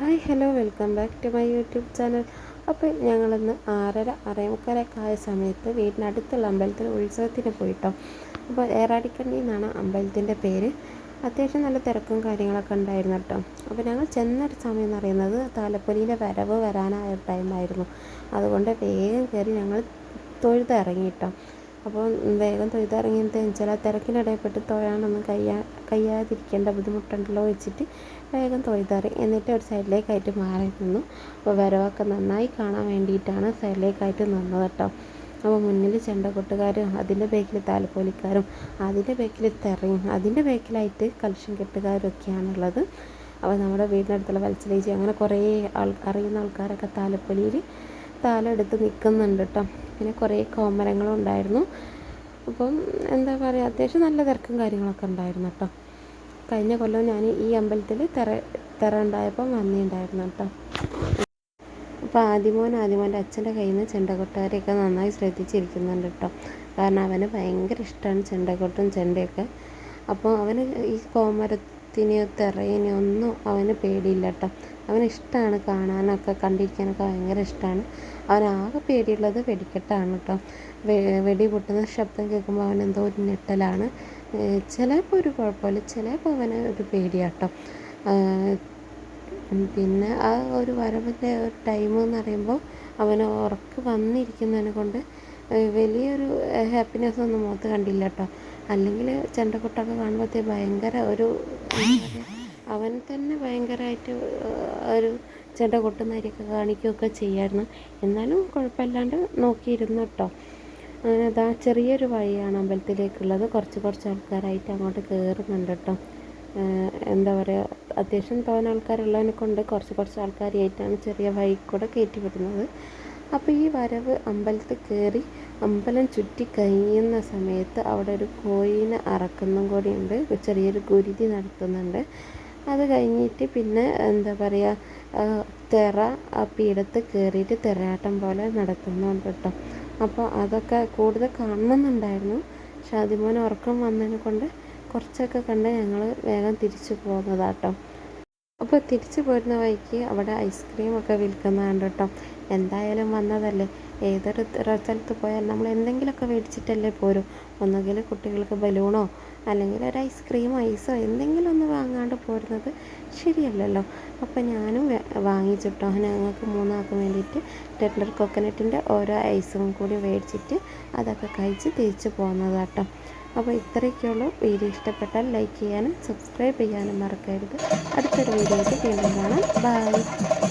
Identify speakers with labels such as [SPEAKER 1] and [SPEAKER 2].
[SPEAKER 1] Hi hello welcome back to my YouTube channel. അപ്പോൾ ഞങ്ങളിന്ന് 6:30 ആയ സമയത്ത് വീടിനടുത്തുള്ള അമ്പലത്തിൽ ഉത്സവത്തിന് പോയിട്ടോ. അപ്പോൾ ഏറാടിക്കണ്ണി എന്നാണ് അമ്പലത്തിൻ്റെ പേര്. അത്യാവശ്യം നല്ല തിരക്കും കാര്യങ്ങളൊക്കെ ഉണ്ടായിരുന്നു കേട്ടോ. അപ്പോൾ ഞങ്ങൾ ചെന്നൊരു സമയം എന്ന് പറയുന്നത് താലപ്പൊലിയുടെ വരവ് വരാനായ ടൈമായിരുന്നു. അതുകൊണ്ട് വേഗം കയറി ഞങ്ങൾ തൊഴുതിറങ്ങി കേട്ടോ. അപ്പോൾ വേഗം തൊഴുതിറങ്ങിയത് വെച്ചാൽ ആ തിരക്കിനിടയിൽപ്പെട്ട് തൊഴാനൊന്നും കഴിയാതിരിക്കേണ്ട ബുദ്ധിമുട്ടുണ്ടല്ലോ വെച്ചിട്ട് വേഗം തൊഴുതറി. എന്നിട്ട് ഒരു സൈഡിലേക്കായിട്ട് മാറി നിന്നു. അപ്പോൾ വരവൊക്കെ നന്നായി കാണാൻ വേണ്ടിയിട്ടാണ് സൈഡിലേക്കായിട്ട് നിന്നത് കേട്ടോ. അപ്പോൾ മുന്നിൽ ചെണ്ടകൊട്ടുകാരും അതിൻ്റെ ബേക്കിൽ താലപ്പൊലിക്കാരും അതിൻ്റെ ബേക്കിൽ തെറയും അതിൻ്റെ ബേക്കിലായിട്ട് കലശം കെട്ടുകാരും ഒക്കെയാണുള്ളത്. അപ്പോൾ നമ്മുടെ വീടിനടുത്തുള്ള വത്സലേച്ചി അങ്ങനെ കുറേ അറിയുന്ന ആൾക്കാരൊക്കെ താലപ്പൊലിയിൽ താലെടുത്ത് നിൽക്കുന്നുണ്ട് കേട്ടോ. പിന്നെ കുറേ കോമരങ്ങളും ഉണ്ടായിരുന്നു. അപ്പം എന്താ പറയുക, അത്യാവശ്യം നല്ല തിരക്കും കാര്യങ്ങളൊക്കെ ഉണ്ടായിരുന്നു കേട്ടോ. കഴിഞ്ഞ കൊല്ലം ഞാൻ ഈ അമ്പലത്തിൽ തെറ ഉണ്ടായപ്പം വന്നിട്ടുണ്ടായിരുന്നു കേട്ടോ. അപ്പോൾ ആദ്യമോൻ്റെ അച്ഛൻ്റെ കയ്യിൽ നിന്ന് ചെണ്ടകൊട്ടുകാരെയൊക്കെ നന്നായി ശ്രദ്ധിച്ചിരിക്കുന്നുണ്ട് കേട്ടോ. കാരണം അവന് ഭയങ്കര ഇഷ്ടമാണ് ചെണ്ടകൊട്ടും ചെണ്ടയൊക്കെ. അപ്പോൾ അവന് ഈ കോമരത്തിനെയോ തെറയിനെയോ ഒന്നും അവന് പേടിയില്ല കേട്ടോ. അവനിഷ്ടമാണ് കാണാനൊക്കെ കണ്ടിരിക്കാനൊക്കെ ഭയങ്കര ഇഷ്ടമാണ്. അവനാകെ പേടിയുള്ളത് വെടിക്കെട്ടാണ് കേട്ടോ. വെടി പൊട്ടുന്ന ശബ്ദം കേൾക്കുമ്പോൾ അവനെന്തോ ഒരു ഞെട്ടലാണ്. ചിലപ്പോൾ ഒരു കുഴപ്പമില്ല, ചിലപ്പോൾ അവന് ഒരു പേടിയാട്ടോ. പിന്നെ ആ ഒരു വരവിൻ്റെ ഒരു ടൈം എന്ന് പറയുമ്പോൾ അവന് ഉറക്ക് വന്നിരിക്കുന്നതിനെ കൊണ്ട് വലിയൊരു ഹാപ്പിനെസ് ഒന്നും മുഖത്ത് കണ്ടില്ല കേട്ടോ. അല്ലെങ്കിൽ ചെണ്ടക്കൊട്ടൊക്കെ കാണുമ്പോഴത്തേ ഭയങ്കര ഒരു അവൻ തന്നെ ഭയങ്കരമായിട്ട് ഒരു ചെണ്ട കൊട്ടുന്നവരെയൊക്കെ കാണിക്കുകയൊക്കെ ചെയ്യായിരുന്നു. എന്നാലും കുഴപ്പമില്ലാണ്ട് നോക്കിയിരുന്നു കേട്ടോ. അതാ ചെറിയൊരു വഴിയാണ് അമ്പലത്തിലേക്കുള്ളത്. കുറച്ച് ആൾക്കാരായിട്ട് അങ്ങോട്ട് കയറുന്നുണ്ട് കേട്ടോ. എന്താ പറയുക, അത്യാവശ്യം തോന്നെ ആൾക്കാരുള്ളതിനെ കൊണ്ട് കുറച്ച് ആൾക്കാരായിട്ടാണ് ചെറിയ വഴി കൂടെ കയറ്റി വിടുന്നത്. അപ്പോൾ ഈ വരവ് അമ്പലത്തിൽ കയറി അമ്പലം ചുറ്റി കഴിയുന്ന സമയത്ത് അവിടെ ഒരു കോയിനെ അറക്കുന്നതും കൂടിയുണ്ട്. ചെറിയൊരു ഗുരുതി നടത്തുന്നുണ്ട്. അത് കഴിഞ്ഞിട്ട് പിന്നെ എന്താ പറയുക, തെറ ആ പീഠത്ത് കയറിയിട്ട് തെറയാട്ടം പോലെ നടത്തുന്നുണ്ട് കേട്ടോ. അപ്പോൾ അതൊക്കെ കൂടുതൽ കാണണമെന്നുണ്ടായിരുന്നു. പക്ഷെ അതിമോൻ ഉറക്കം വന്നതിനെ കൊണ്ട് കുറച്ചൊക്കെ കണ്ട് ഞങ്ങൾ വേഗം തിരിച്ചു പോകുന്നതാട്ടോ. അപ്പോൾ തിരിച്ചു പോരുന്ന വഴിക്ക് അവിടെ ഐസ്ക്രീമൊക്കെ വിൽക്കുന്നതാണ് കേട്ടോ. എന്തായാലും വന്നതല്ലേ, ഏതൊരു സ്ഥലത്ത് പോയാൽ നമ്മൾ എന്തെങ്കിലുമൊക്കെ മേടിച്ചിട്ടല്ലേ പോരും. ഒന്നുകിൽ കുട്ടികൾക്ക് ബലൂണോ അല്ലെങ്കിൽ ഒരു ഐസ്ക്രീമോ ഐസോ എന്തെങ്കിലും ഒന്ന് വാങ്ങാണ്ട് പോരുന്നത് ശരിയല്ലല്ലോ. അപ്പോൾ ഞാനും വാങ്ങിച്ചിട്ടോ. ഞങ്ങൾക്ക് 3 ആൾക്ക് വേണ്ടിയിട്ട് ടെൻഡർ കോക്കനട്ടിൻ്റെ ഓരോ ഐസും കൂടി മേടിച്ചിട്ട് അതൊക്കെ കഴിച്ച് തിരിച്ചു പോകുന്നതാട്ടോ. അപ്പോൾ ഇത്രയൊക്കെയുള്ളൂ. വീഡിയോ ഇഷ്ടപ്പെട്ടാൽ ലൈക്ക് ചെയ്യാനും സബ്സ്ക്രൈബ് ചെയ്യാനും മറക്കരുത്. അടുത്തൊരു വീഡിയോയ്ക്ക് വീണ്ടും കാണാം. ബൈ.